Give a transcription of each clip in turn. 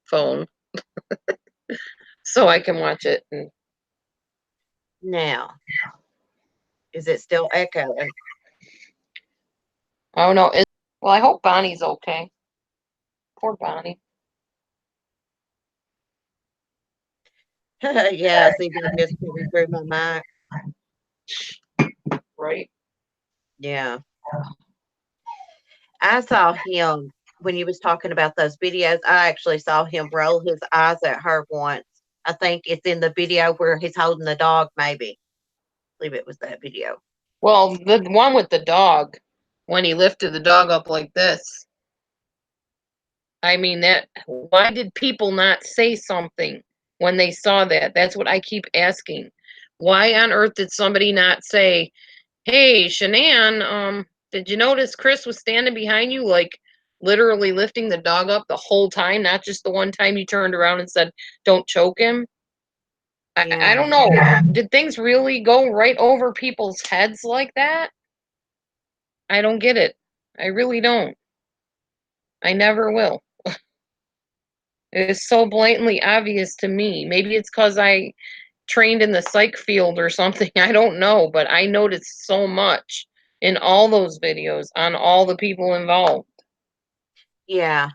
phone so I can watch it. And Now, is it still echoing? I don't know. Well, I hope Bonnie's okay. Poor Bonnie. Yeah, see, just coming through my mic. Right. Yeah. I saw him when he was talking about those videos. I actually saw him roll his eyes at her once. I think it's in the video where he's holding the dog, maybe. I believe it was that video. Well, the one with the dog, when he lifted the dog up like this. I mean, why did people not say something when they saw that? That's what I keep asking. Why on earth did somebody not say, "Hey, Shanann, did you notice Chris was standing behind you, like literally lifting the dog up the whole time, not just the one time you turned around and said, 'Don't choke him'?" I don't know. Did things really go right over people's heads like that? I don't get it. I really don't. I never will. It is so blatantly obvious to me. Maybe it's because I trained in the psych field or something. I don't know, but I noticed so much in all those videos on all the people involved. Yeah.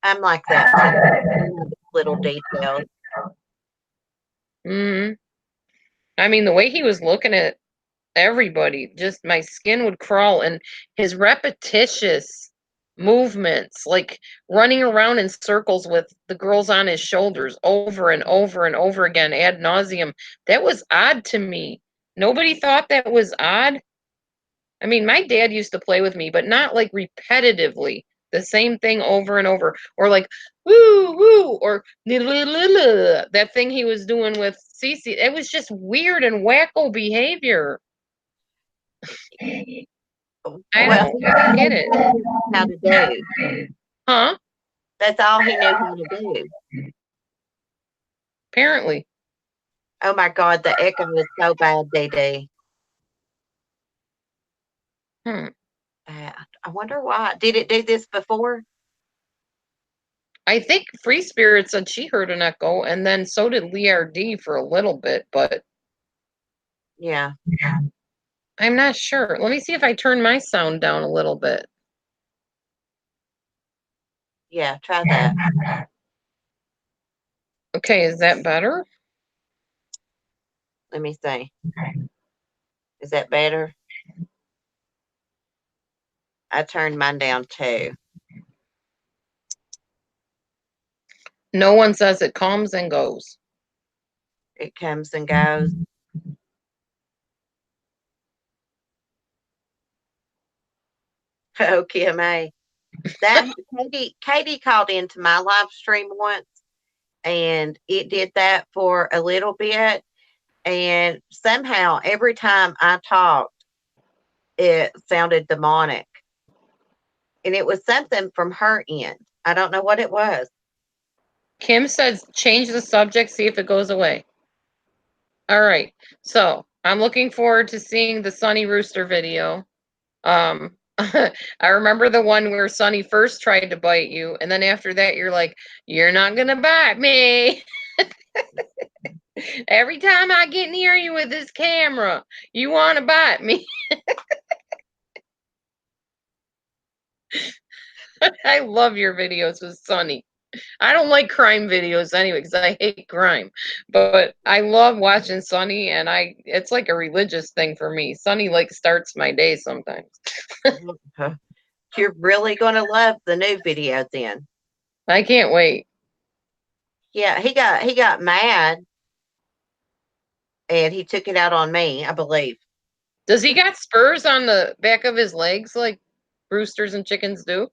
I'm like that too. Little details. Hmm. I mean, the way he was looking at everybody, just my skin would crawl, and his repetitious movements, like running around in circles with the girls on his shoulders over and over and over again ad nauseum, that was odd to me. Nobody thought that was odd. I mean, my dad used to play with me, but not like repetitively. The same thing over and over, or like woo woo, or that thing he was doing with Cece. It was just weird and wacko behavior. I don't get it. How to do. Huh? That's all he knew how to do. Apparently. Oh my God, the echo is so bad, DD. Hmm. I wonder why. Did it do this before? I think Free Spirit said she heard an echo, and then so did LeeRDee for a little bit, but Yeah. I'm not sure. Let me see if I turn my sound down a little bit. Yeah, try that. Okay, is that better? Let me see. Is that better? I turned mine down too. No one says it comes and goes. It comes and goes. Oh, KMA. That Katie called into my live stream once and it did that for a little bit. And somehow every time I talked, it sounded demonic. And it was something from her end. I don't know what it was. Kim says change the subject, see if it goes away. All right. So I'm looking forward to seeing the Sunny Rooster video. I remember the one where Sunny first tried to bite you, and then after that you're like, "You're not gonna bite me." Every time I get near you with this camera, you want to bite me. I love your videos with Sunny. I don't like crime videos anyway because I hate crime. But I love watching Sunny, and it's like a religious thing for me. Sunny like starts my day sometimes. You're really going to love the new video then. I can't wait. Yeah, he got mad and he took it out on me, I believe. Does he got spurs on the back of his legs like roosters and chickens do?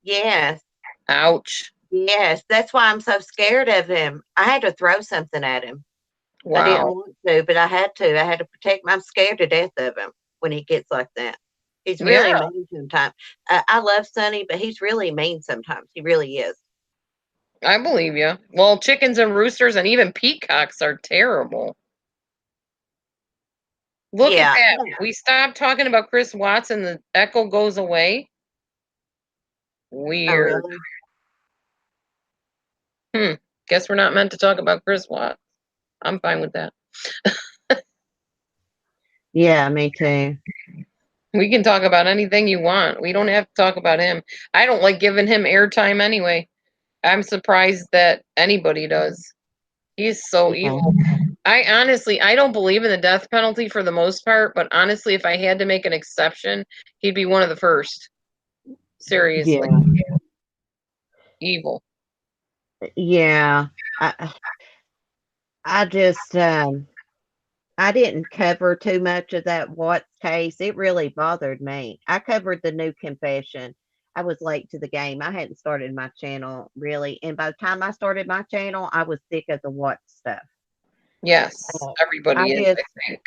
Yes. Ouch. Yes, that's why I'm so scared of him. I had to throw something at him. I didn't Wow. want to, but I had to. I had to protect him. I'm scared to death of him when he gets like that. He's really Yeah, mean sometimes. I love Sonny, but he's really mean sometimes. He really is. I believe you. Well, chickens and roosters and even peacocks are terrible. Look at Yeah. that. We stopped talking about Chris Watts and the echo goes away. Oh, Weird. really? Guess we're not meant to talk about Chris Watts. I'm fine with that. Yeah, me too. We can talk about anything you want. We don't have to talk about him. I don't like giving him airtime anyway. I'm surprised that anybody does. He's so Yeah. evil. I don't believe in the death penalty for the most part, but honestly, if I had to make an exception, he'd be one of the first. Seriously. Yeah. Evil. Yeah. I I just I didn't cover too much of that Watts case. It really bothered me. I covered the new confession. I was late to the game. I hadn't started my channel really, and by the time I started my channel, I was sick of the Watts stuff. Yes, Uh, I everybody is, I just think.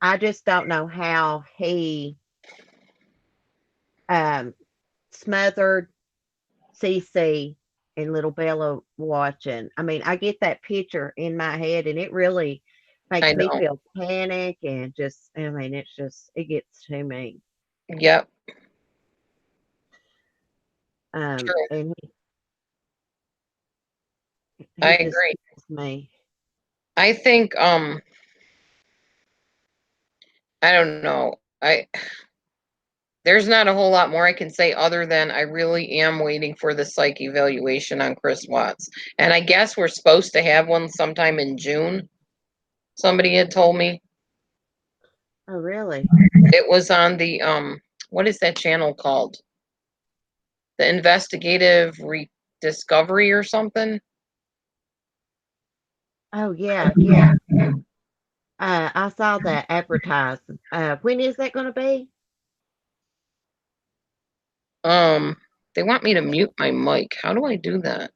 I just don't know how he um smothered CC and little Bella watching. I mean, I get that picture in my head and it really I makes me know. feel panic and just, I mean, it gets to me. Yep, true. And I he just agree. kills me. I think I don't know. There's not a whole lot more I can say other than I really am waiting for the psych evaluation on Chris Watts. And I guess we're supposed to have one sometime in June. Somebody had told me. Oh, really? It was on the what is that channel called? The Investigative Rediscovery or something? Oh, yeah, yeah. I saw that advertised. When is that going to be? Um, they want me to mute my mic. How do I do that?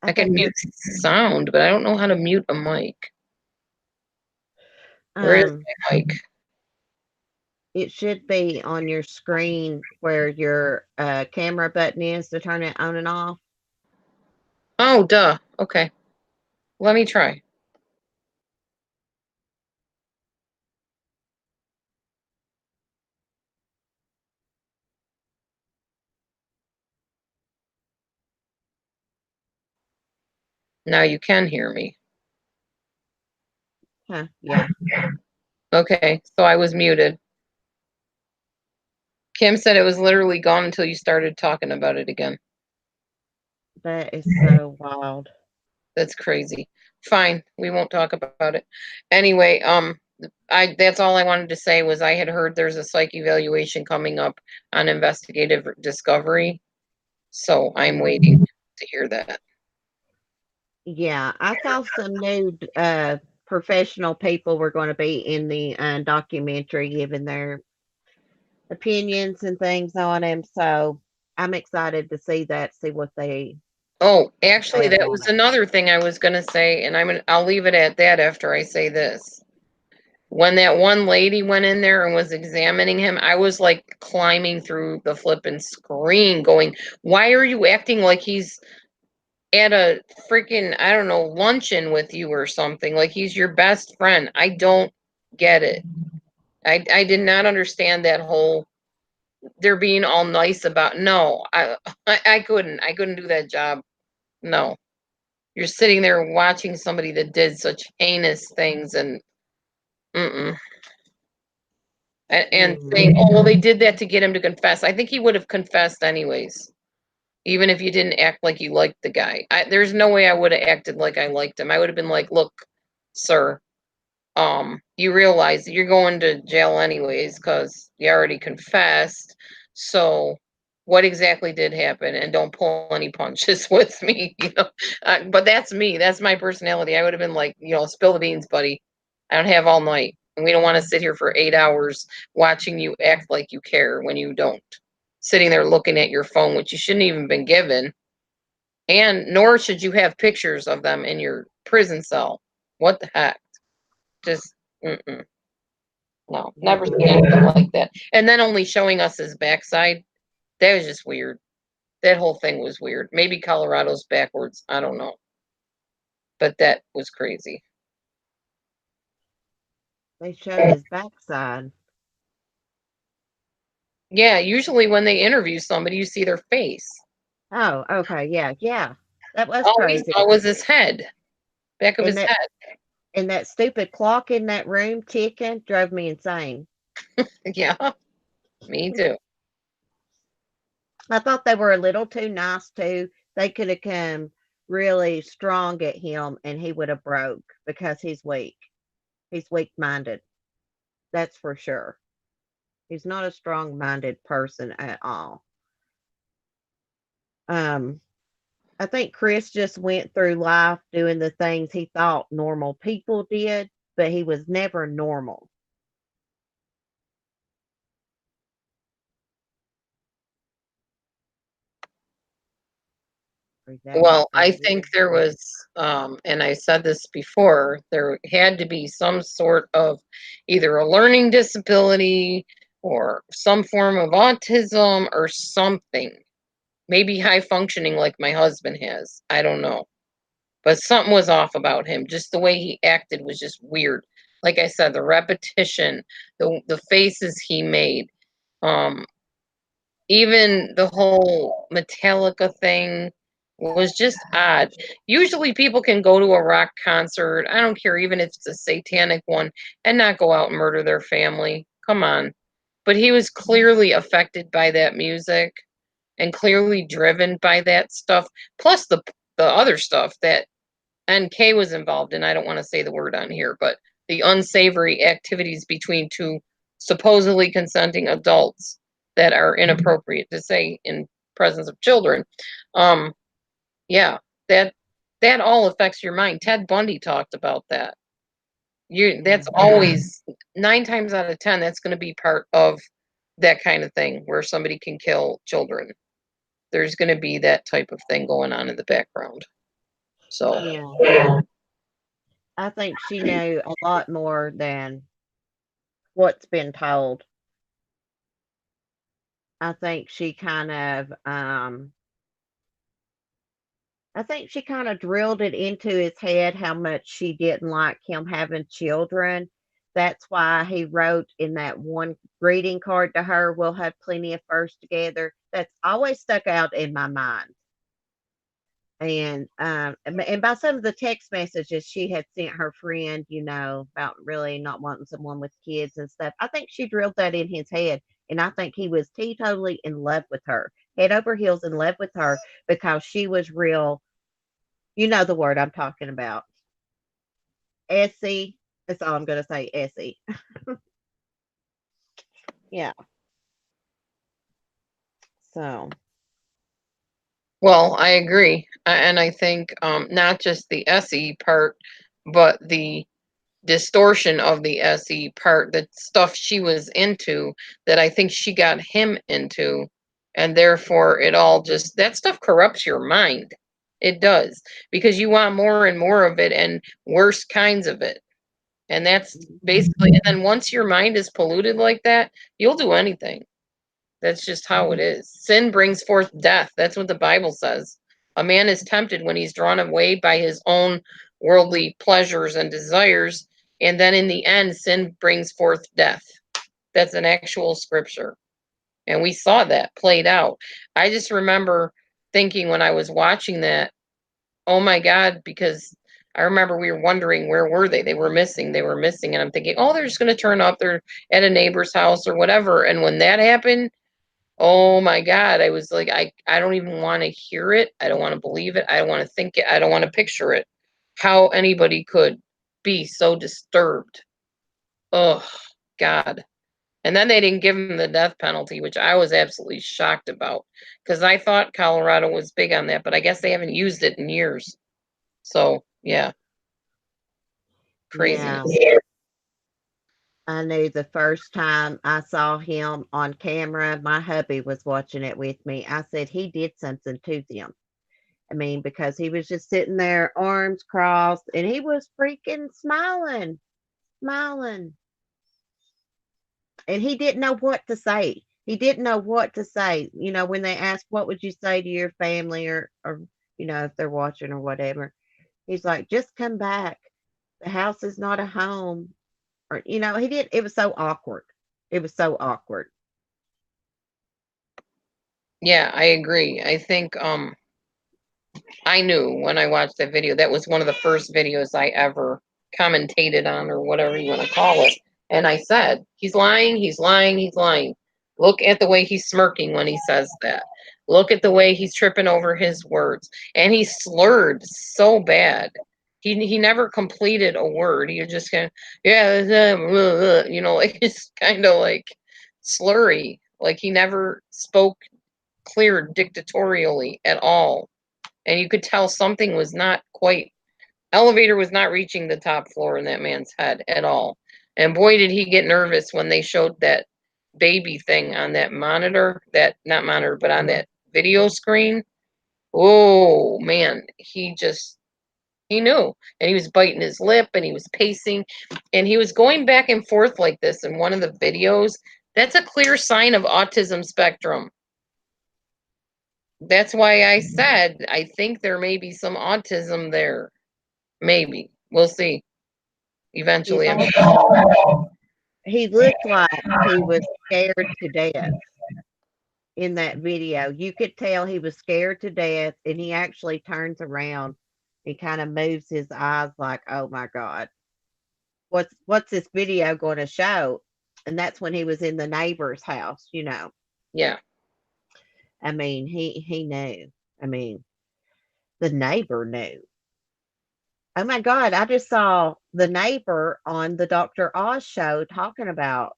I I can think mute sound, but I don't know how to mute a mic. Where is um my mic? it should be on your screen where your camera button is to turn it on and off. Oh, duh. Okay. Let me try. Now you can hear me. Huh, yeah. Okay, so I was muted. Kim said it was literally gone until you started talking about it again. That is so wild. That's crazy. Fine, we won't talk about it. Anyway, I that's all I wanted to say was I had heard there's a psych evaluation coming up on investigative discovery. So I'm waiting to hear that. Yeah, I saw some new professional people were going to be in the documentary giving their opinions and things on him. So I'm excited to see that, see what Oh, they actually, have that on was it. another thing I was gonna say, and I'll leave it at that after I say this. When that one lady went in there and was examining him, I was like climbing through the flippin' screen, going, "Why are you acting like he's at a freaking, I don't know, luncheon with you or something? Like he's your best friend." I don't get it. I did not understand that whole they're being all nice about. No, I couldn't do that job. No. You're sitting there watching somebody that did such heinous things and mm-mm. And saying, Mm, "Oh, well, they did that to get him to confess." I think he would have confessed anyways, even if you didn't act like you liked the guy. There's no way I would have acted like I liked him. I would have been like, "Look, sir, you realize that you're going to jail anyways because you already confessed. So, what exactly did happen? And don't pull any punches with me, you know." But that's me. That's my personality. I would have been like, spill the beans, buddy. I don't have all night, and we don't want to sit here for 8 hours watching you act like you care when you don't. Sitting there looking at your phone, which you shouldn't even been given, and nor should you have pictures of them in your prison cell. What the heck? Just. Mm-mm. No, never seen mm-mm. anything like that. And then only showing us his backside. That was just weird. That whole thing was weird. Maybe Colorado's backwards. I don't know. But that was crazy. They showed his backside. Yeah, usually when they interview somebody, you see their face. Oh, okay, yeah, yeah. That was All we crazy. saw was his head, back of And his that head. and that stupid clock in that room ticking drove me insane. Yeah, me too. I thought they were a little too nice too. They could have come really strong at him and he would have broke because he's weak. He's weak minded. That's for sure. He's not a strong minded person at all. Um, I think Chris just went through life doing the things he thought normal people did, but he was never normal. Well, Are I you think there? there was, and I said this before, there had to be some sort of either a learning disability or some form of autism or something. Maybe high functioning like my husband has. I don't know. But something was off about him. Just the way he acted was just weird. Like I said, the repetition, the faces he made, um, even the whole Metallica thing was just odd. Usually people can go to a rock concert, I don't care even if it's a satanic one, and not go out and murder their family. Come on. But he was clearly affected by that music and clearly driven by that stuff, plus the other stuff that NK was involved in. I don't want to say the word on here, but the unsavory activities between two supposedly consenting adults that are inappropriate to say in presence of children. Um, yeah, that that all affects your mind. Ted Bundy talked about that. You that's Mhm. always 9 times out of 10, that's going to be part of that kind of thing where somebody can kill children. There's going to be that type of thing going on in the background. So, Yeah. I think she knew a lot more than what's been told. I think she kind of I think she kind of drilled it into his head how much she didn't like him having children. That's why he wrote in that one greeting card to her, "We'll have plenty of furs together." That's always stuck out in my mind. And by some of the text messages she had sent her friend, about really not wanting someone with kids and stuff, I think she drilled that in his head. And I think he was teetotally in love with her, head over heels in love with her because she was real. You know the word I'm talking about. Essie. That's all I'm going to say, Essie. Yeah. So, well, I agree. And I think not just the SE part, but the distortion of the SE part, the stuff she was into that I think she got him into. And therefore, it all just, that stuff corrupts your mind. It does. Because you want more and more of it and worse kinds of it. And that's mhm. basically, and then once your mind is polluted like that, you'll do anything. That's just how it is. Sin brings forth death. That's what the Bible says. A man is tempted when he's drawn away by his own worldly pleasures and desires, and then in the end, sin brings forth death. That's an actual scripture. And we saw that played out. I just remember thinking when I was watching that, oh my God, because I remember we were wondering where were they? They were missing. They were missing. And I'm thinking, oh, they're just going to turn up. They're at a neighbor's house or whatever. And when that happened, oh my God, I was like, I don't even want to hear it. I don't want to believe it. I don't want to think it. I don't want to picture it. How anybody could be so disturbed. Oh, God. And then they didn't give him the death penalty, which I was absolutely shocked about because I thought Colorado was big on that, but I guess they haven't used it in years. So, yeah, Yeah. craziness. I knew the first time I saw him on camera, my hubby was watching it with me. I said he did something to them. I mean, because he was just sitting there, arms crossed, and he was freaking smiling, smiling. And he didn't know what to say. He didn't know what to say. When they asked, what would you say to your family or if they're watching or whatever, he's like, just come back. The house is not a home. Or, he it was so awkward. It was so awkward. Yeah, I agree. I think I knew when I watched that video, that was one of the first videos I ever commentated on, or whatever you want to call it. And I said, he's lying, he's lying, he's lying. Look at the way he's smirking when he says that. Look at the way he's tripping over his words. And he slurred so bad. He never completed a word. He was just kind of, yeah, like it's kind of like slurry. Like he never spoke clear dictatorially at all, and you could tell something was not quite, elevator was not reaching the top floor in that man's head at all. And boy did he get nervous when they showed that baby thing on that monitor, that not monitor but on that video screen. Oh man, he knew, and he was biting his lip and he was pacing and he was going back and forth like this in one of the videos. That's a clear sign of autism spectrum. That's why I said I think there may be some autism there. Maybe. We'll see. He's Eventually, I'm sure. also, he looked like he was scared to death in that video. You could tell he was scared to death, and he actually turns around and kind of moves his eyes like, "Oh my God, what's this video going to show?" And that's when he was in the neighbor's house. Yeah. I mean, he knew. I mean, the neighbor knew. Oh my God, I just saw the neighbor on the Dr. Oz show talking about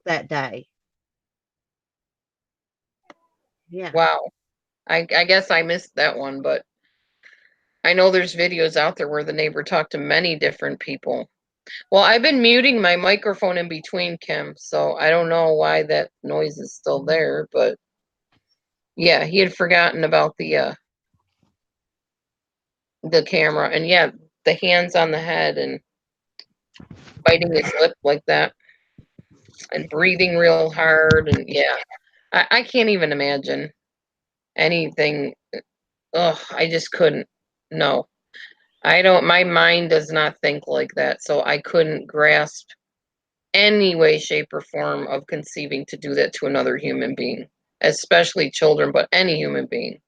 that day. Yeah. Wow. I guess I missed that one, but I know there's videos out there where the neighbor talked to many different people. Well, I've been muting my microphone in between, Kim, so I don't know why that noise is still there, but yeah, he had forgotten about the camera, and yeah, the hands on the head and biting his lip like that and breathing real hard, and yeah. I can't even imagine anything. Ugh, I just couldn't. No, I don't. My mind does not think like that, so I couldn't grasp any way, shape, or form of conceiving to do that to another human being, especially children, but any human being.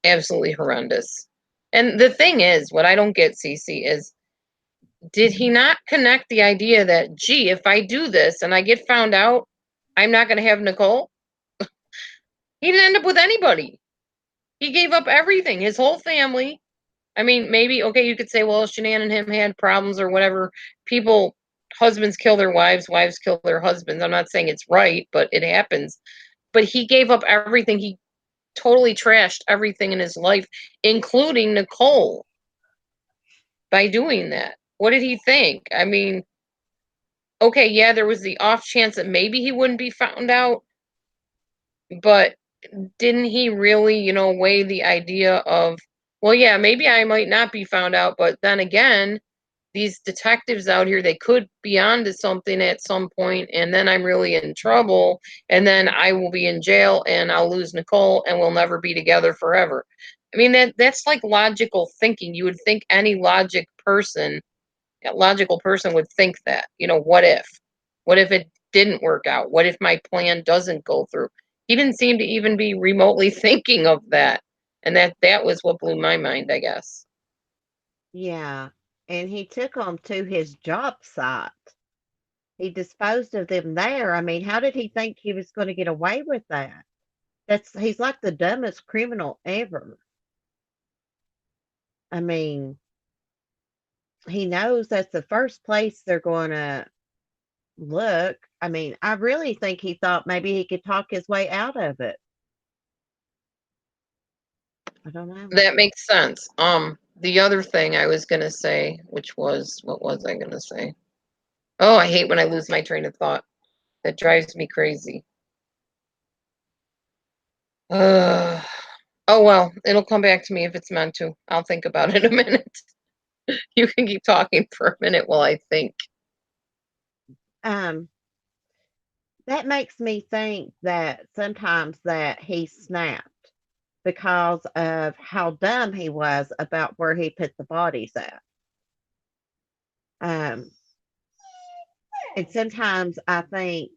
Absolutely horrendous. And the thing is, what I don't get, Cece, is did he not connect the idea that, gee, if I do this and I get found out, I'm not going to have Nicole? He didn't end up with anybody. He gave up everything, his whole family. I mean, maybe, okay, you could say, well, Shanann and him had problems or whatever. People, husbands kill their wives, wives kill their husbands. I'm not saying it's right, but it happens. But he gave up everything. He totally trashed everything in his life, including Nicole, by doing that. What did he think? I mean, okay, yeah, there was the off chance that maybe he wouldn't be found out, but didn't he really, weigh the idea of, well, yeah, maybe I might not be found out, but then again, these detectives out here, they could be onto something at some point, and then I'm really in trouble, and then I will be in jail, and I'll lose Nicole, and we'll never be together forever. I mean, that's like logical thinking. You would think any logical person would think that, what if? What if it didn't work out? What if my plan doesn't go through? He didn't seem to even be remotely thinking of that. And that was what blew my mind, I guess. Yeah. And he took them to his job site. He disposed of them there. I mean, how did he think he was going to get away with that? He's like the dumbest criminal ever. I mean, he knows that's the first place they're going to look. I mean, I really think he thought maybe he could talk his way out of it. I don't know. That makes sense. The other thing I was gonna say, which was, what was I gonna say? Oh, I hate when I lose my train of thought. That drives me crazy. Uh, oh well, it'll come back to me if it's meant to. I'll think about it in a minute. You can keep talking for a minute while I think. Um, that makes me think that sometimes that he snapped because of how dumb he was about where he put the bodies at. Um, and sometimes I think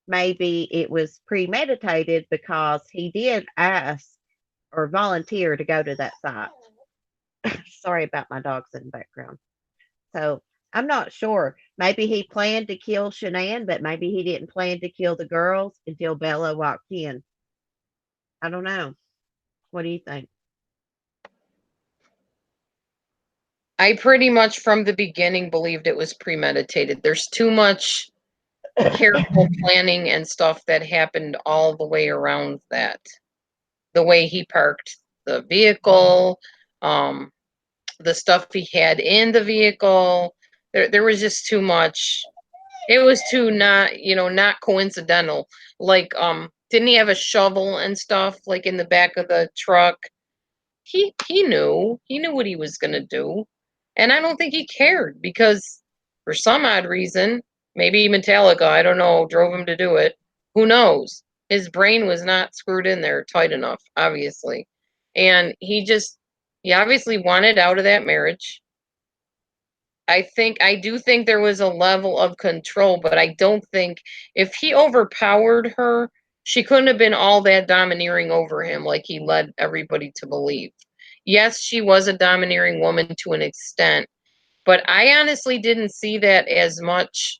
maybe it was premeditated because he did ask or volunteer to go to that site. Sorry about my dogs in the background. So I'm not sure. Maybe he planned to kill Shanann, but maybe he didn't plan to kill the girls until Bella walked in. I don't know. What do you think? I pretty much from the beginning believed it was premeditated. There's too much careful planning and stuff that happened all the way around that. The way he parked the vehicle, um, the stuff he had in the vehicle. There was just too much. It was too not, not coincidental. Like, didn't he have a shovel and stuff like in the back of the truck? He knew what he was gonna do, and I don't think he cared because for some odd reason, maybe Metallica, I don't know, drove him to do it. Who knows? His brain was not screwed in there tight enough, obviously, and he obviously wanted out of that marriage. I do think there was a level of control, but I don't think if he overpowered her, she couldn't have been all that domineering over him like he led everybody to believe. Yes, she was a domineering woman to an extent, but I honestly didn't see that as much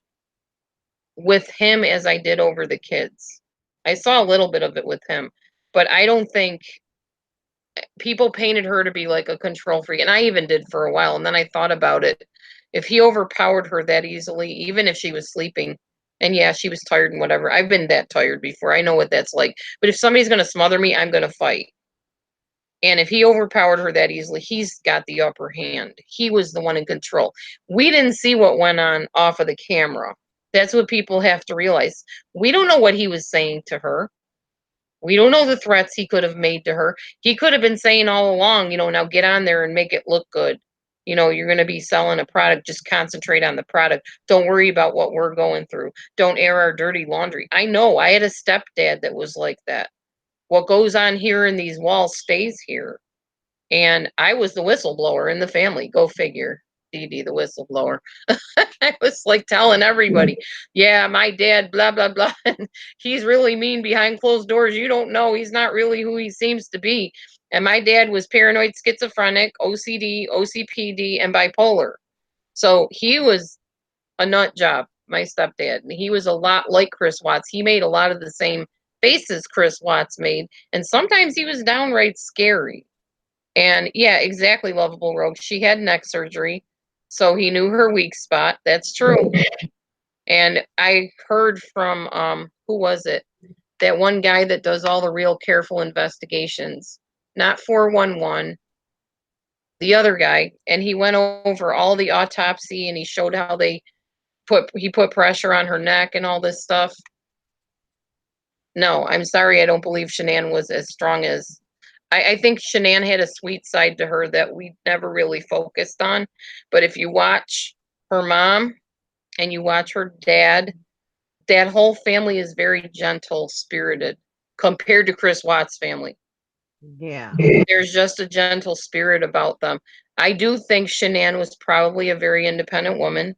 with him as I did over the kids. I saw a little bit of it with him, but I don't think people painted her to be like a control freak, and I even did for a while. And then I thought about it. If he overpowered her that easily, even if she was sleeping, and yeah, she was tired and whatever. I've been that tired before. I know what that's like. But if somebody's going to smother me, I'm going to fight. And if he overpowered her that easily, he's got the upper hand. He was the one in control. We didn't see what went on off of the camera. That's what people have to realize. We don't know what he was saying to her. We don't know the threats he could have made to her. He could have been saying all along, now get on there and make it look good. You're going to be selling a product. Just concentrate on the product. Don't worry about what we're going through. Don't air our dirty laundry. I know. I had a stepdad that was like that. What goes on here in these walls stays here. And I was the whistleblower in the family. Go figure. Dee Dee, the whistleblower. I was like telling everybody, yeah, my dad, blah, blah, blah. And he's really mean behind closed doors. You don't know. He's not really who he seems to be. And my dad was paranoid, schizophrenic, OCD, OCPD, and bipolar. So he was a nut job, my stepdad. And he was a lot like Chris Watts. He made a lot of the same faces Chris Watts made. And sometimes he was downright scary. And yeah, exactly, lovable rogue. She had neck surgery, so he knew her weak spot. That's true. And I heard from who was it? That one guy that does all the real careful investigations. Not 411, the other guy, and he went over all the autopsy and he showed how he put pressure on her neck and all this stuff. No, I'm sorry, I don't believe Shanann was as strong as I think Shanann had a sweet side to her that we never really focused on. But if you watch her mom and you watch her dad, that whole family is very gentle spirited compared to Chris Watts' family. Yeah. There's just a gentle spirit about them. I do think Shanann was probably a very independent woman,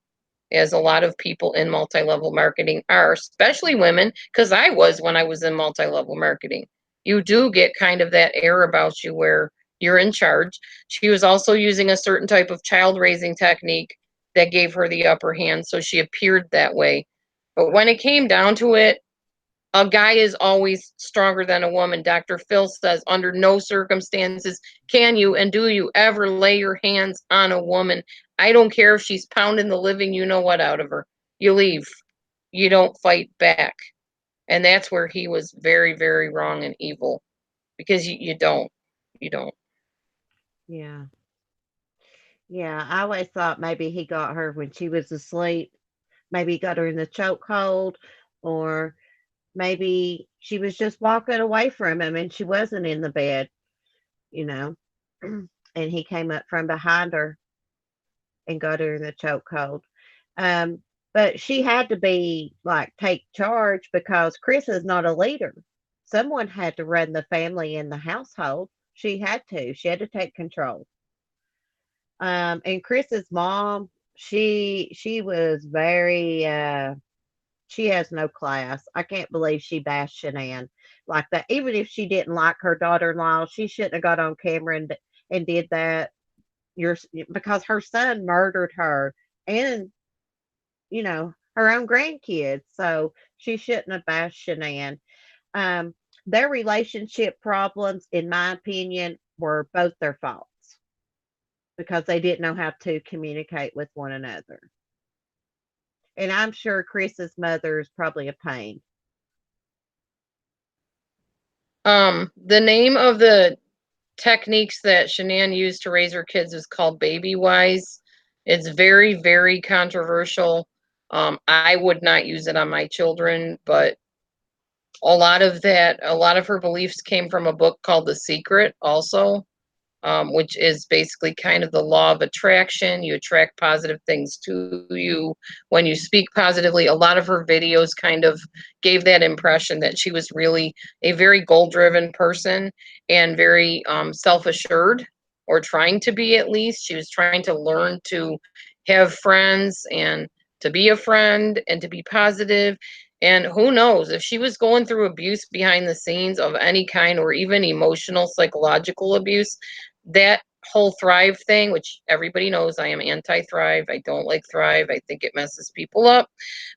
as a lot of people in multi-level marketing are, especially women, because I was when I was in multi-level marketing. You do get kind of that air about you where you're in charge. She was also using a certain type of child raising technique that gave her the upper hand, so she appeared that way. But when it came down to it, a guy is always stronger than a woman. Dr. Phil says, under no circumstances can you and do you ever lay your hands on a woman. I don't care if she's pounding the living you know what out of her. You leave. You don't fight back. And that's where he was very, very wrong and evil because you don't. You don't. Yeah. Yeah. I always thought maybe he got her when she was asleep. Maybe he got her in the chokehold, or maybe she was just walking away from him and she wasn't in the bed, you know, and he came up from behind her and got her in the chokehold. Um, but she had to be like take charge because Chris is not a leader. Someone had to run the family in the household. She had to. She had to take control. And Chris's mom, she was very she has no class. I can't believe she bashed Shanann like that. Even if she didn't like her daughter-in-law, she shouldn't have got on camera and did that. You're because her son murdered her and her own grandkids. So she shouldn't have bashed Shanann. Um, their relationship problems, in my opinion, were both their faults because they didn't know how to communicate with one another. And I'm sure Chris's mother is probably a pain. The name of the techniques that Shanann used to raise her kids is called baby wise. It's very, very controversial. I would not use it on my children, but a lot of her beliefs came from a book called The Secret also, which is basically kind of the law of attraction. You attract positive things to you when you speak positively. A lot of her videos kind of gave that impression that she was really a very goal driven person and very self assured, or trying to be at least. She was trying to learn to have friends and to be a friend and to be positive. And who knows if she was going through abuse behind the scenes of any kind, or even emotional, psychological abuse, that whole Thrive thing, which everybody knows I am anti Thrive. I don't like Thrive. I think it messes people up.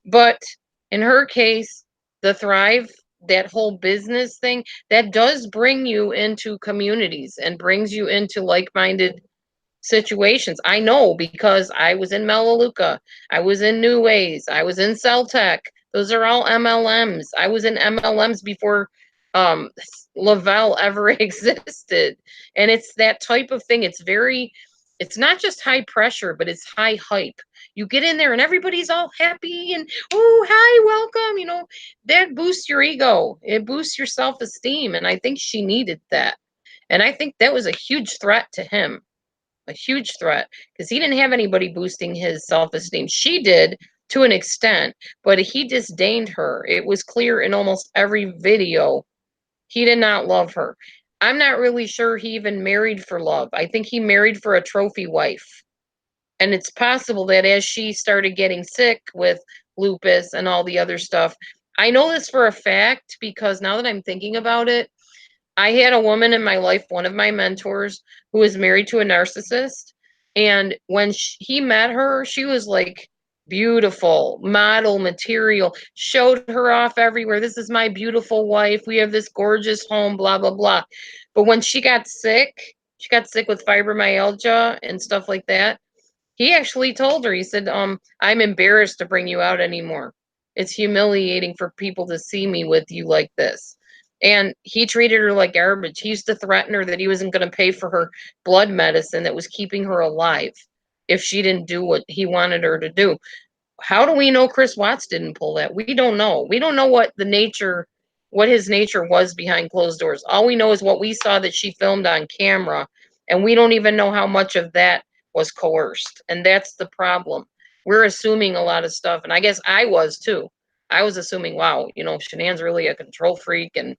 But in her case, the Thrive, that whole business thing, that does bring you into communities and brings you into like minded situations. I know because I was in Melaleuca, I was in New Ways, I was in Celtech. Those are all MLMs. I was in MLMs before um Lavelle ever existed. And it's that type of thing. It's not just high pressure, but it's high hype. You get in there and everybody's all happy and, oh, hi, welcome. That boosts your ego. It boosts your self-esteem. And I think she needed that. And I think that was a huge threat to him, a huge threat, because he didn't have anybody boosting his self-esteem. She did to an extent, but he disdained her. It was clear in almost every video. He did not love her. I'm not really sure he even married for love. I think he married for a trophy wife. And it's possible that as she started getting sick with lupus and all the other stuff, I know this for a fact because now that I'm thinking about it, I had a woman in my life, one of my mentors, who was married to a narcissist. And when he met her, she was like beautiful, model material, showed her off everywhere. This is my beautiful wife. We have this gorgeous home, blah, blah, blah. But when she got sick with fibromyalgia and stuff like that. He actually told her, he said, I'm embarrassed to bring you out anymore. It's humiliating for people to see me with you like this. And he treated her like garbage. He used to threaten her that he wasn't going to pay for her blood medicine that was keeping her alive if she didn't do what he wanted her to do. How do we know Chris Watts didn't pull that? We don't know. We don't know what his nature was behind closed doors. All we know is what we saw that she filmed on camera, and we don't even know how much of that was coerced. And that's the problem. We're assuming a lot of stuff, and I guess I was too. I was assuming, wow, Shanann's really a control freak, and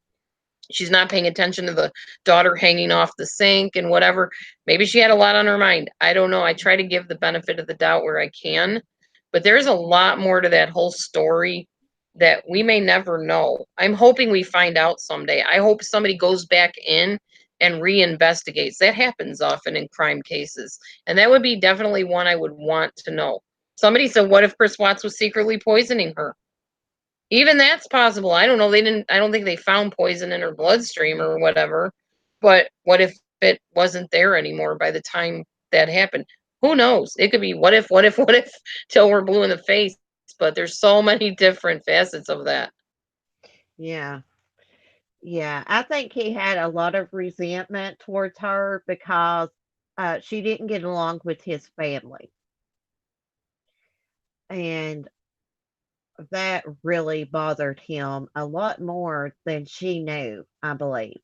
she's not paying attention to the daughter hanging off the sink and whatever. Maybe she had a lot on her mind. I don't know. I try to give the benefit of the doubt where I can, but there's a lot more to that whole story that we may never know. I'm hoping we find out someday. I hope somebody goes back in and reinvestigates. That happens often in crime cases, and that would be definitely one I would want to know. Somebody said, what if Chris Watts was secretly poisoning her? Even that's possible. I don't know. I don't think they found poison in her bloodstream or whatever. But what if it wasn't there anymore by the time that happened? Who knows? It could be what if, till we're blue in the face. But there's so many different facets of that. Yeah. Yeah. I think he had a lot of resentment towards her because she didn't get along with his family. And that really bothered him a lot more than she knew, I believe.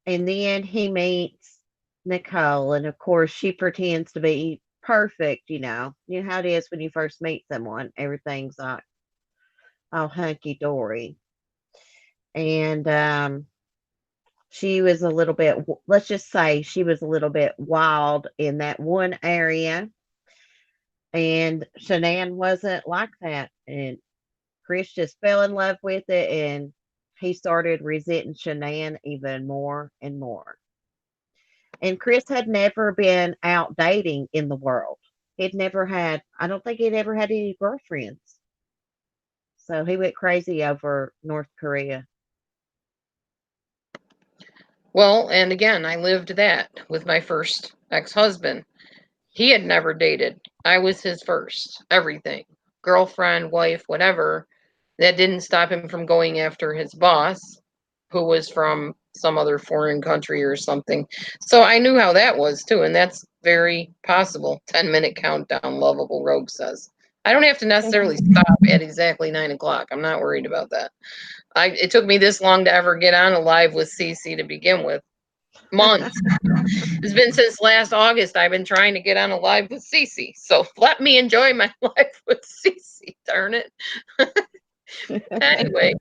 And then he meets Nicole, and of course, she pretends to be perfect. You know how it is when you first meet someone, everything's like all hunky dory. And she was a little bit, let's just say, she was a little bit wild in that one area. And Shanann wasn't like that. And Chris just fell in love with it, and he started resenting Shanann even more and more. And Chris had never been out dating in the world. He'd never had, I don't think he'd ever had any girlfriends. So he went crazy over North Korea. Well, and again, I lived that with my first ex-husband. He had never dated. I was his first everything. Girlfriend, wife, whatever. That didn't stop him from going after his boss, who was from some other foreign country or something. So I knew how that was too, and that's very possible. 10-minute countdown, Lovable Rogue says. I don't have to necessarily stop at exactly 9 o'clock. I'm not worried about that. It took me this long to ever get on a live with CC to begin with. Months. It's been since last August I've been trying to get on a live with Cece. So let me enjoy my life with Cece, darn it. Anyway,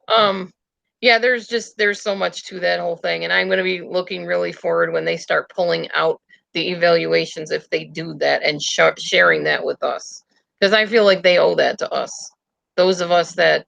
um yeah, there's so much to that whole thing, and I'm going to be looking really forward when they start pulling out the evaluations, if they do that, and sharing that with us, because I feel like they owe that to us, those of us that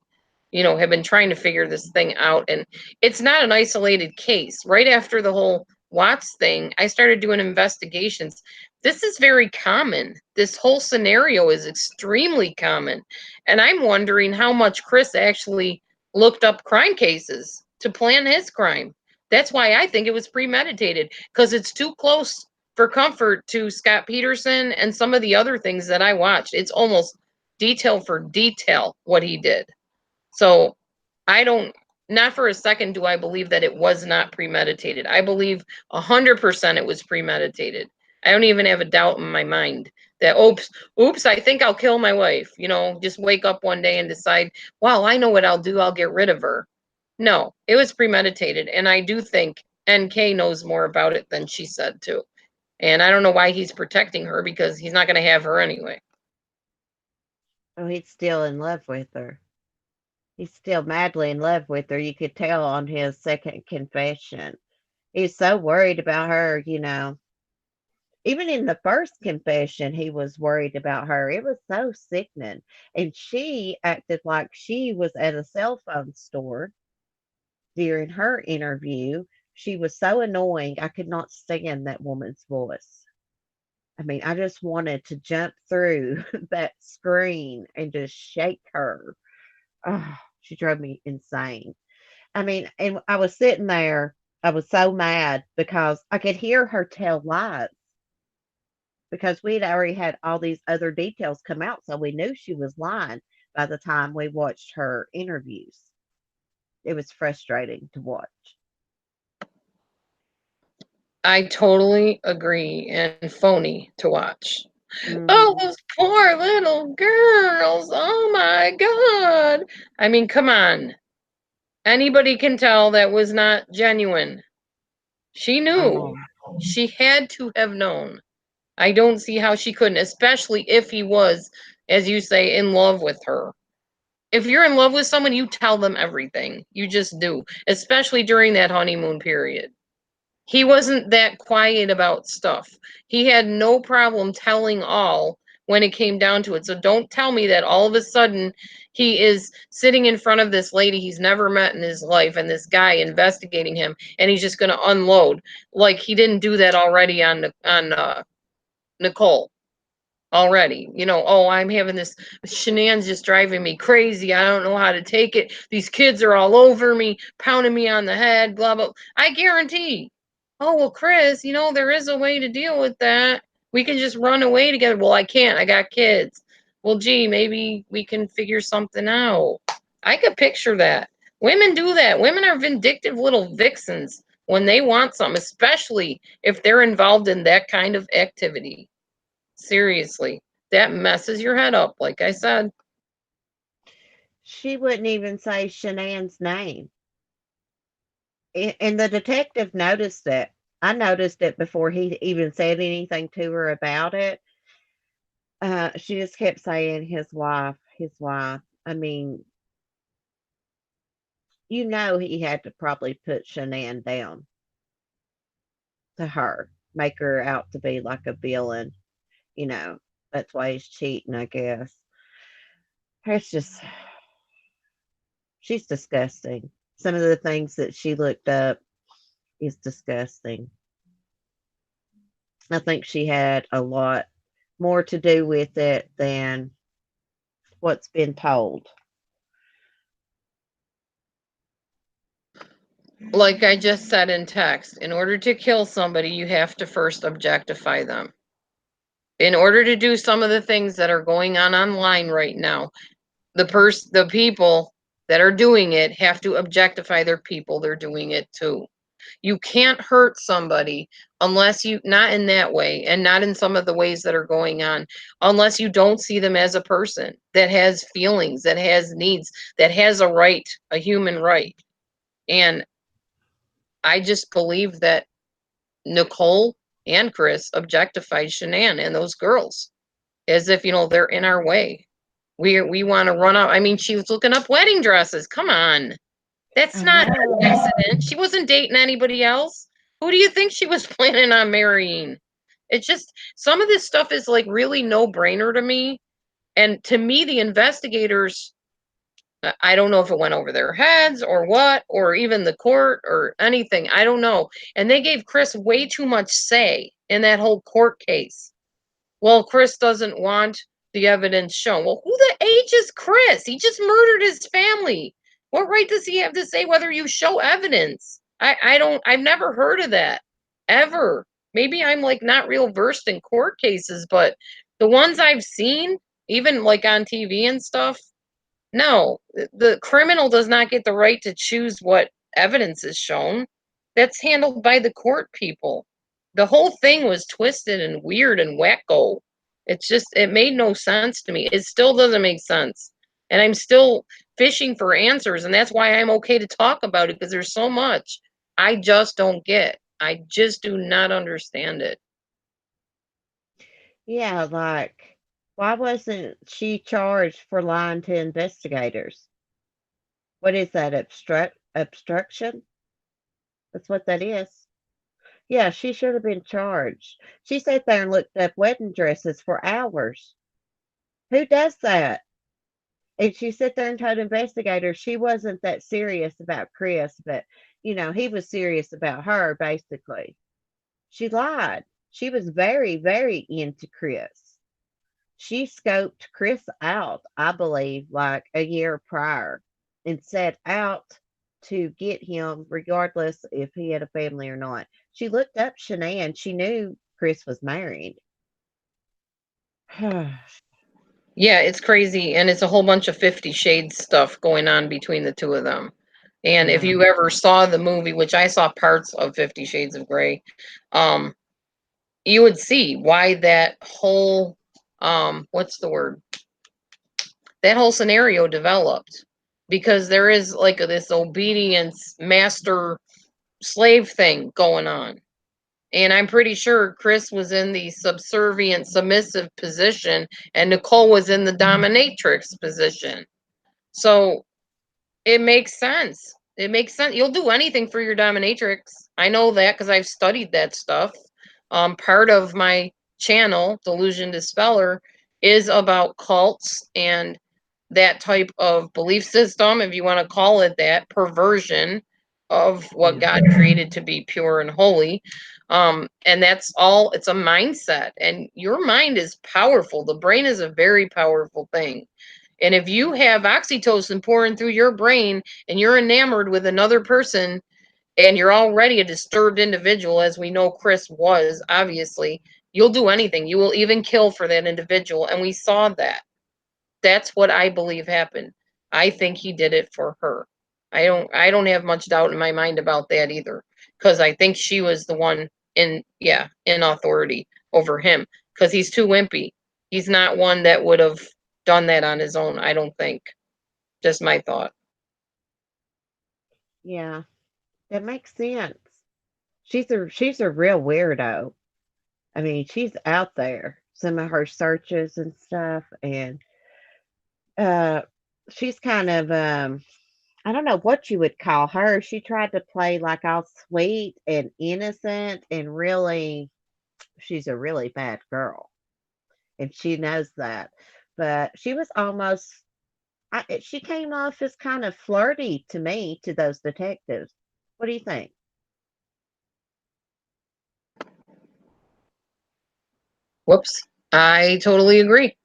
have been trying to figure this thing out. And it's not an isolated case. Right after the whole Watts thing, I started doing investigations. This is very common. This whole scenario is extremely common. And I'm wondering how much Chris actually looked up crime cases to plan his crime. That's why I think it was premeditated, because it's too close for comfort to Scott Peterson and some of the other things that I watched. It's almost detail for detail what he did. So I don't, not for a second do I believe that it was not premeditated. I believe 100% it was premeditated. I don't even have a doubt in my mind that, oops, I think I'll kill my wife. Just wake up one day and decide, wow, I know what I'll do. I'll get rid of her. No, it was premeditated. And I do think NK knows more about it than she said too. And I don't know why he's protecting her, because he's not going to have her anyway. Oh, he's still in love with her. He's still madly in love with her. You could tell on his second confession. He's so worried about her. Even in the first confession, he was worried about her. It was so sickening. And she acted like she was at a cell phone store during her interview. She was so annoying. I could not stand that woman's voice. I mean, I just wanted to jump through that screen and just shake her. Oh, she drove me insane. I mean, and I was sitting there, I was so mad because I could hear her tell lies, because we'd already had all these other details come out. So we knew she was lying by the time we watched her interviews. It was frustrating to watch. I totally agree, and phony to watch. Oh, Hmm. those poor little girls. Oh my God. I mean, come on. Anybody can tell that was not genuine. She I knew. know. She had to have known. I don't see how she couldn't, especially if he was, as you say, in love with her. If you're in love with someone, you tell them everything. You just do, especially during that honeymoon period. He wasn't that quiet about stuff. He had no problem telling all when it came down to it. So don't tell me that all of a sudden he is sitting in front of this lady he's never met in his life, and this guy investigating him, and he's just going to unload like he didn't do that already on Nicole already. Oh, I'm having this shenanigans just driving me crazy. I don't know how to take it. These kids are all over me, pounding me on the head, blah, blah. I guarantee. Oh, well, Chris, there is a way to deal with that. We can just run away together. Well, I can't. I got kids. Well, gee, maybe we can figure something out. I could picture that. Women do that. Women are vindictive little vixens when they want something, especially if they're involved in that kind of activity. Seriously, that messes your head up, like I said. She wouldn't even say Shanann's name. And the detective noticed it. I noticed it before he even said anything to her about it. She just kept saying his wife, his wife. I mean, he had to probably put Shanann down to her, make her out to be like a villain. You know, that's why he's cheating, I guess. It's just, She's disgusting. Some of the things that she looked up is disgusting. I think she had a lot more to do with it than what's been told. Like I just said in text, in order to kill somebody, you have to first objectify them. In order to do some of the things that are going on online right now, the people that are doing it have to objectify their people they're doing it to. You can't hurt somebody unless you, not in that way and not in some of the ways that are going on, unless you don't see them as a person that has feelings, that has needs, that has a right, a human right. And I just believe that Nicole and Chris objectified Shanann and those girls as if, they're in our way. We want to run up. I mean, she was looking up wedding dresses. Come on. That's I not an know. accident. She wasn't dating anybody else. Who do you think she was planning on marrying? It's just some of this stuff is like really no brainer to me. And to me, the investigators, I don't know if it went over their heads or what, or even the court or anything. I don't know. And they gave Chris way too much say in that whole court case. Well, Chris doesn't want the evidence shown. Well, who the H is Chris? He just murdered his family. What right does he have to say whether you show evidence? I don't, I've never heard of that ever. Maybe I'm like not real versed in court cases, but the ones I've seen, even like on TV and stuff, no, the criminal does not get the right to choose what evidence is shown. That's handled by the court people. The whole thing was twisted and weird and wacko. It's just, it made no sense to me. It still doesn't make sense. And I'm still fishing for answers. And that's why I'm okay to talk about it because there's so much I just don't get. I just do not understand it. Yeah, like, why wasn't she charged for lying to investigators? What is that? Obstruction? That's what that is. Yeah, she should have been charged. She sat there and looked up wedding dresses for hours. Who does that? And she sat there and told investigators she wasn't that serious about Chris, but he was serious about her, basically. She lied. She was very, very into Chris. She scoped Chris out, I believe, like a year prior and set out to get him regardless if he had a family or not. She looked up Shanann. She knew Chris was married. Yeah, it's crazy. And it's a whole bunch of 50 Shades stuff going on between the two of them. And if Yeah. you ever saw the movie, which I saw parts of 50 Shades of Grey, um, you would see why that whole, what's the word? That whole scenario developed. Because there is like this obedience master slave thing going on. And I'm pretty sure Chris was in the subservient, submissive position, and Nicole was in the dominatrix position. So it makes sense. It makes sense. You'll do anything for your dominatrix. I know that because I've studied that stuff. Part of my channel, Delusion Dispeller, is about cults and that type of belief system, if you want to call it that, perversion of what Yeah. God created to be pure and holy. And that's all, it's a mindset. And your mind is powerful. The brain is a very powerful thing. And if you have oxytocin pouring through your brain and you're enamored with another person and you're already a disturbed individual, as we know Chris was, obviously, you'll do anything. You will even kill for that individual. And we saw that. That's what I believe happened. I think he did it for her. I don't have much doubt in my mind about that either. Because I think she was the one in authority over him. Because he's too wimpy. He's not one that would have done that on his own, I don't think. Just my thought. Yeah. That makes sense. She's a real weirdo. I mean, she's out there. Some of her searches and stuff, and uh, she's kind of I don't know what you would call her. She tried to play like all sweet and innocent, and really, she's a really bad girl, and she knows that. But she was almost She came off as kind of flirty to me to those detectives. What do you think? Whoops. I totally agree.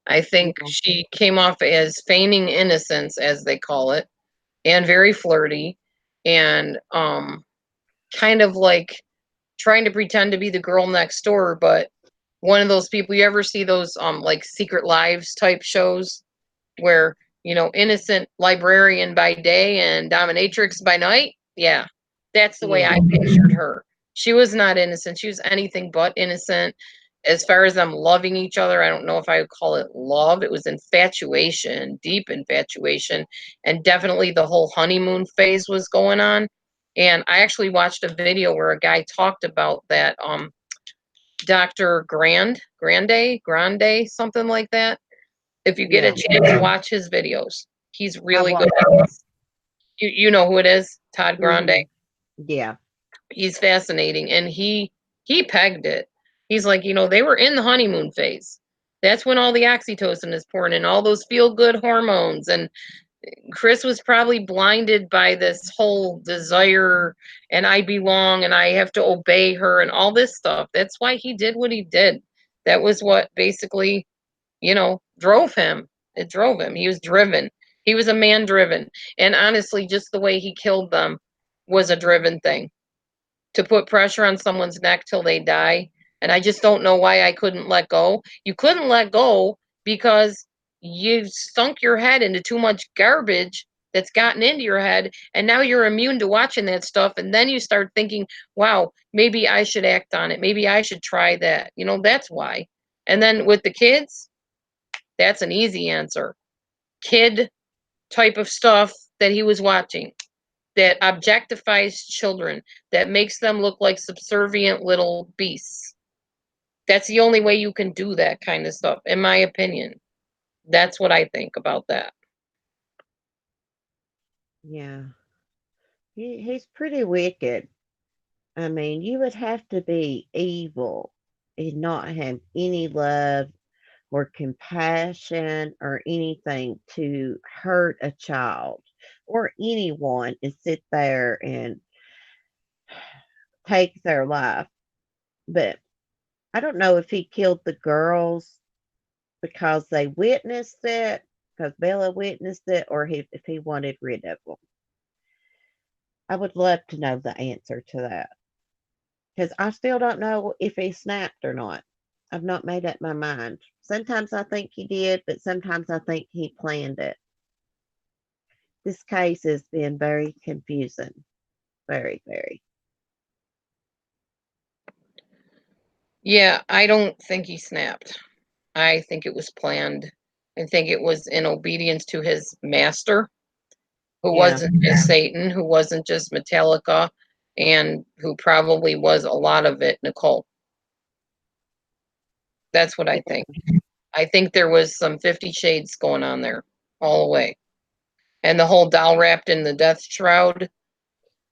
I think Yeah. she came off as feigning innocence, as they call it, and very flirty, and kind of like trying to pretend to be the girl next door, but one of those people. You ever see those like Secret Lives type shows where, innocent librarian by day and dominatrix by night? Yeah, that's the way Yeah. I pictured her. She was not innocent. She was anything but innocent. As far as them loving each other, I don't know if I would call it love. It was infatuation, deep infatuation, and definitely the whole honeymoon phase was going on. And I actually watched a video where a guy talked about that. Dr. Grande, something like that. If you get a Yeah. chance, watch his videos. He's I really watched. good. You know who it is, Todd Grande. Hmm. Yeah. He's fascinating, and he pegged it. He's like, they were in the honeymoon phase. That's when all the oxytocin is pouring in, all those feel good hormones, and Chris was probably blinded by this whole desire, and I belong and I have to obey her and all this stuff. That's why he did what he did. That was what basically, drove him. It drove him. He was driven. He was a man driven. And honestly, just the way he killed them was a driven thing, to put pressure on someone's neck till they die. And I just don't know why I couldn't let go. You couldn't let go because you sunk your head into too much garbage that's gotten into your head. And now you're immune to watching that stuff. And then you start thinking, wow, maybe I should act on it. Maybe I should try that. That's why. And then with the kids, that's an easy answer. Kid type of stuff that he was watching, that objectifies children, that makes them look like subservient little beasts. That's the only way you can do that kind of stuff, in my opinion. That's what I think about that. Yeah. He's pretty wicked. I mean, you would have to be evil and not have any love or compassion or anything to hurt a child or anyone and sit there and take their life. But I don't know if he killed the girls because they witnessed it, because Bella witnessed it, or if he wanted rid of them. I would love to know the answer to that because I still don't know if he snapped or not. I've not made up my mind. Sometimes I think he did, but sometimes I think he planned it. This case has been very confusing. Very, very. Yeah, I don't think he snapped. I think it was planned. I think it was in obedience to his master, who Yeah. wasn't just Satan, who wasn't just Metallica, and who probably was a lot of it, Nicole. That's what I think. I think there was some 50 Shades going on there all the way. And the whole doll wrapped in the death shroud.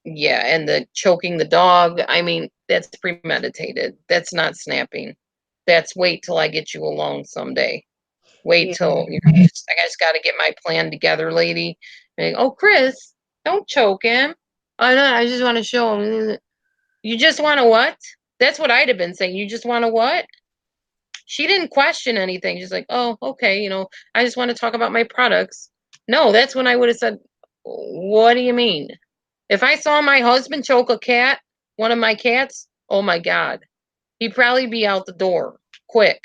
Yeah, and the choking the dog. I mean, that's premeditated. That's not snapping. That's wait till I get you alone someday. Wait Yeah. till I just got to get my plan together, lady. And, oh, Chris, don't choke him. Oh no, I just want to show him. You just want to what? That's what I'd have been saying. You just want to what? She didn't question anything. She's like, oh, okay, I just want to talk about my products. No, that's when I would have said, what do you mean? If I saw my husband choke a cat, one of my cats, oh my God, he'd probably be out the door quick.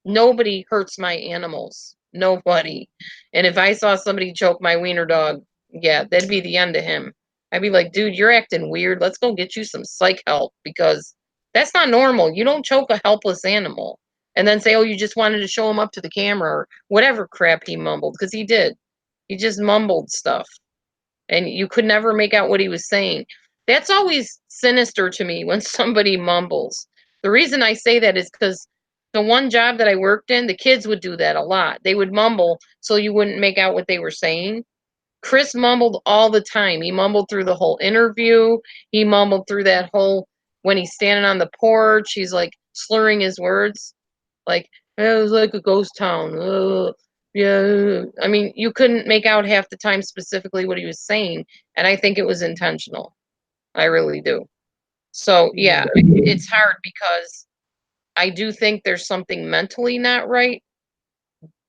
Nobody hurts my animals. Nobody. And if I saw somebody choke my wiener dog, yeah, that'd be the end of him. I'd be like, dude, you're acting weird. Let's go get you some psych help because that's not normal. You don't choke a helpless animal and then say, oh, you just wanted to show him up to the camera or whatever crap he mumbled, because he did. He just mumbled stuff and you could never make out what he was saying. That's always sinister to me when somebody mumbles. The reason I say that is because the one job that I worked in, the kids would do that a lot. They would mumble so you wouldn't make out what they were saying. Chris mumbled all the time. He mumbled through the whole interview. He mumbled through that whole, when he's standing on the porch, he's like slurring his words. Like, it was like a ghost town. Ugh. yeah, I mean, you couldn't make out half the time specifically what he was saying, and I think it was intentional. I really do. So, yeah, Yeah. it's hard because I do think there's something mentally not right,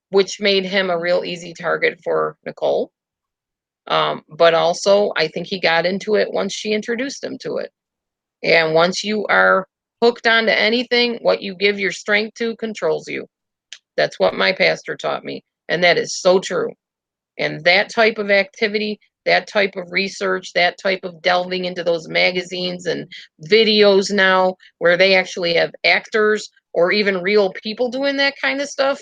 which made him a real easy target for Nicole. But also, I think he got into it once she introduced him to it. And once you are hooked onto anything, what you give your strength to controls you. That's what my pastor taught me. And that is so true. And that type of activity, that type of research, that type of delving into those magazines and videos now where they actually have actors or even real people doing that kind of stuff,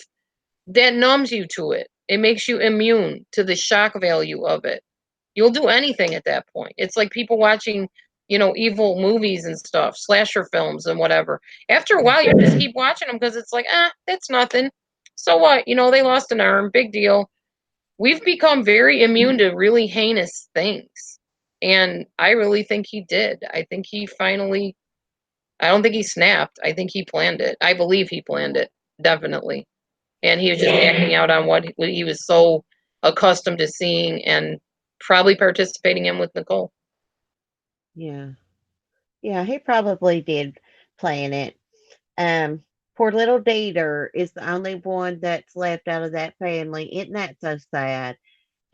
that numbs you to it. It makes you immune to the shock value of it. You'll do anything at that point. It's like people watching, evil movies and stuff, slasher films and whatever. After a while, you just keep watching them because it's like, that's nothing. So what? They lost an arm, big deal. We've become very immune to really heinous things. And I really think he did. I think he finally, I don't think he snapped. I think he planned it. I believe he planned it, definitely. And he was just acting out on what he was so accustomed to seeing and probably participating in with Nicole. Yeah. Yeah, he probably did plan it. Um, Poor little Dieter is the only one that's left out of that family. Isn't that so sad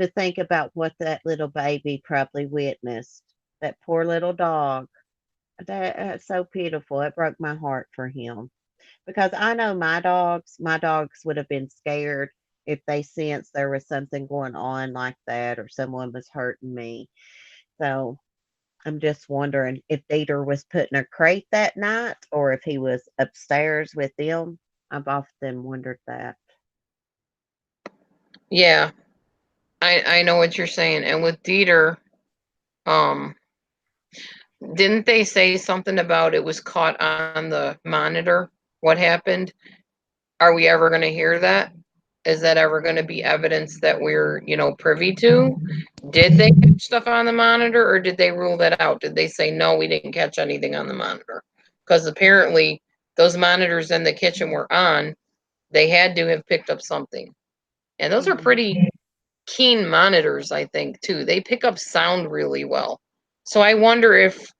to think about what that little baby probably witnessed? That poor little dog. That's so pitiful. It broke my heart for him because I know my dogs would have been scared if they sensed there was something going on like that or someone was hurting me. So I'm just wondering if Dieter was put in a crate that night or if he was upstairs with them. I've often wondered that. Yeah, I know what you're saying. And with Dieter, um, didn't they say something about it was caught on the monitor? What happened? Are we ever going to hear that? Is that ever going to be evidence that we're, privy to? Did they catch stuff on the monitor or did they rule that out? Did they say, no, we didn't catch anything on the monitor? Because apparently those monitors in the kitchen were on. They had to have picked up something. And those are Mm, pretty keen monitors, I think, too. They pick up sound really well. So I wonder if,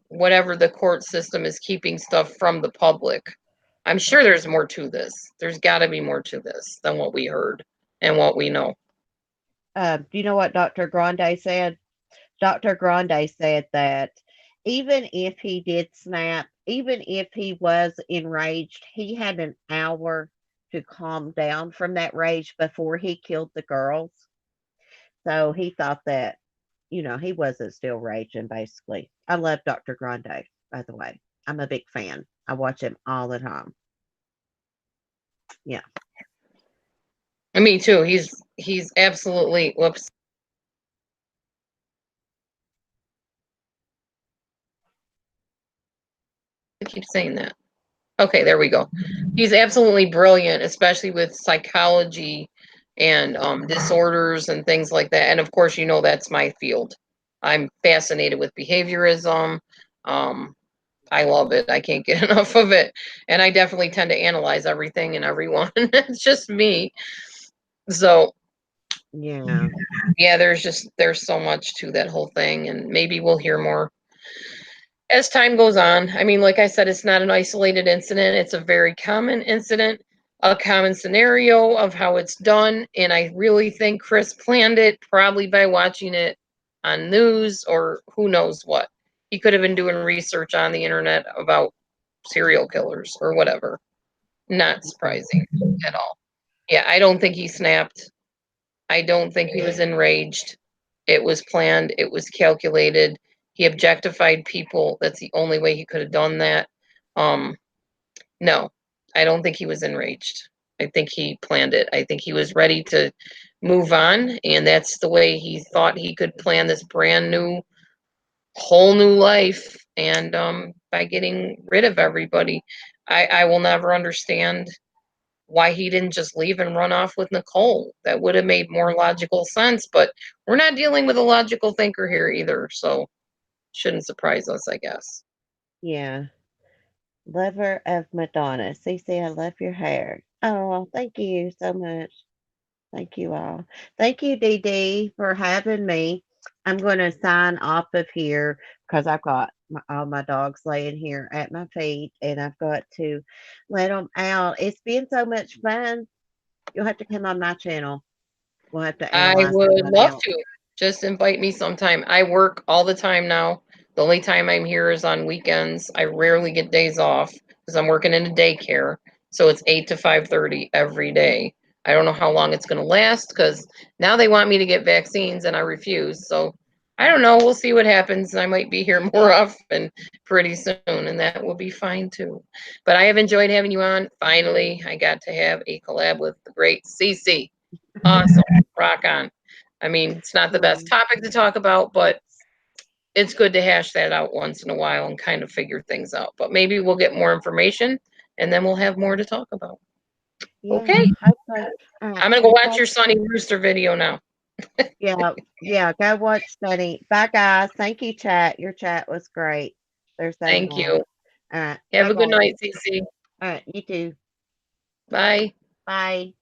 whatever the court system is keeping stuff from the public. I'm sure there's more to this. There's got to be more to this than what we heard and what we know. do you know what Dr. Grande said? Dr. Grande said that even if he did snap, even if he was enraged, he had an hour to calm down from that rage before he killed the girls. So he thought that, he wasn't still raging, basically. I love Dr. Grande, by the way. I'm a big fan. I watch him all the time. Yeah. And me too. He's absolutely whoops. I keep saying that. Okay, there we go. He's absolutely brilliant, especially with psychology and disorders and things like that. And of course, that's my field. I'm fascinated with behaviorism. Um, I love it. I can't get enough of it. And I definitely tend to analyze everything and everyone. It's just me. So Yeah. yeah, there's so much to that whole thing, and maybe we'll hear more as time goes on. I mean, like I said, it's not an isolated incident. It's a very common incident, a common scenario of how it's done. And I really think Chris planned it, probably by watching it on news or who knows what. He could have been doing research on the internet about serial killers or whatever. Not Yeah. surprising at all. Yeah, I don't think he snapped. I don't think he was enraged. It was planned, it was calculated. He objectified people. That's the only way he could have done that. Um, no, I don't think he was enraged. I think he planned it. I think he was ready to move on, and that's the way he thought he could plan this brand new, whole new life. And by getting rid of everybody, I will never understand why he didn't just leave and run off with Nicole. That would have made more logical sense, but we're not dealing with a logical thinker here either, so shouldn't surprise us, I guess. Yeah. Lover of Madonna. Cece, I love your hair. Oh, thank you so much. Thank you all. Thank you, Dee Dee, for having me. I'm going to sign off of here because I've got all my dogs laying here at my feet and I've got to let them out. It's been so much fun. You'll have to come on my channel. We'll have to I analyze would someone love else. to. Just invite me sometime. I work all the time now. The only time I'm here is on weekends. I rarely get days off because I'm working in a daycare. So it's 8 to 5:30 every day. I don't know how long it's going to last because now they want me to get vaccines and I refuse. So I don't know. We'll see what happens. I might be here more often pretty soon, and that will be fine too. But I have enjoyed having you on. Finally, I got to have a collab with the great Cece. Awesome. Rock on. I mean, it's not the best Um, topic to talk about, but it's good to hash that out once in a while and kind of figure things out. But maybe we'll get more information and then we'll have more to talk about. yeah, Okay. hopefully. All right. I'm going to go watch Bye. your Sunny Rooster video now. Yeah, yeah, go watch Sunny. Bye, guys. Thank you, chat. Your chat was great. They're so Thank nice. you. All right. Have Bye, a good guys. night, Cece. All right. You too. Bye. Bye.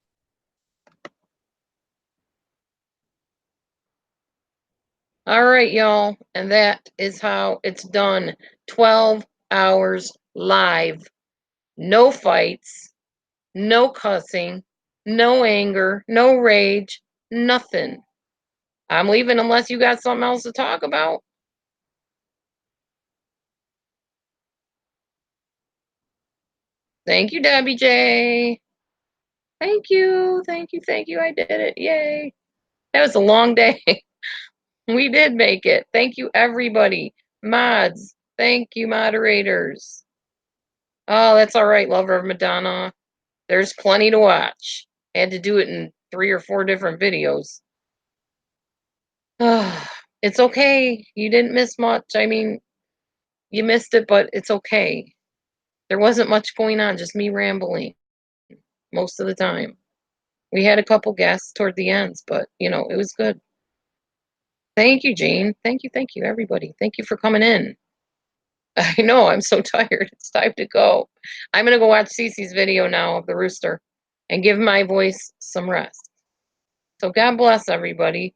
All right, y'all. And that is how it's done. 12 hours live. No fights, no cussing, no anger, no rage, nothing. I'm leaving unless you got something else to talk about. Thank you, Debbie J. Thank you. Thank you. Thank you. I did it. Yay. That was a long day. We did make it. Thank you, everybody. Mods. Thank you, moderators. Oh, that's all right, lover of Madonna. There's plenty to watch. I had to do it in 3 or 4 different videos. It's okay. You didn't miss much. I mean, you missed it, but it's okay. There wasn't much going on, just me rambling most of the time. We had a couple guests toward the ends, but it was good. Thank you, Jane. Thank you, everybody. Thank you for coming in. I know I'm so tired. It's time to go. I'm gonna go watch Cece's video now of the rooster and give my voice some rest. So God bless everybody.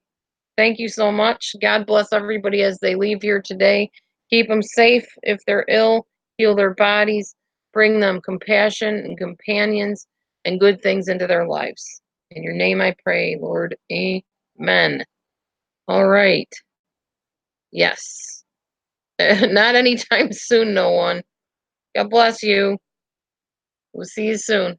Thank you so much. God bless everybody as they leave here today. Keep them safe if they're ill, heal their bodies, bring them compassion and companions and good things into their lives. In your name I pray, Lord. Amen. All right. Yes. Not anytime soon, no one. God bless you. We'll see you soon.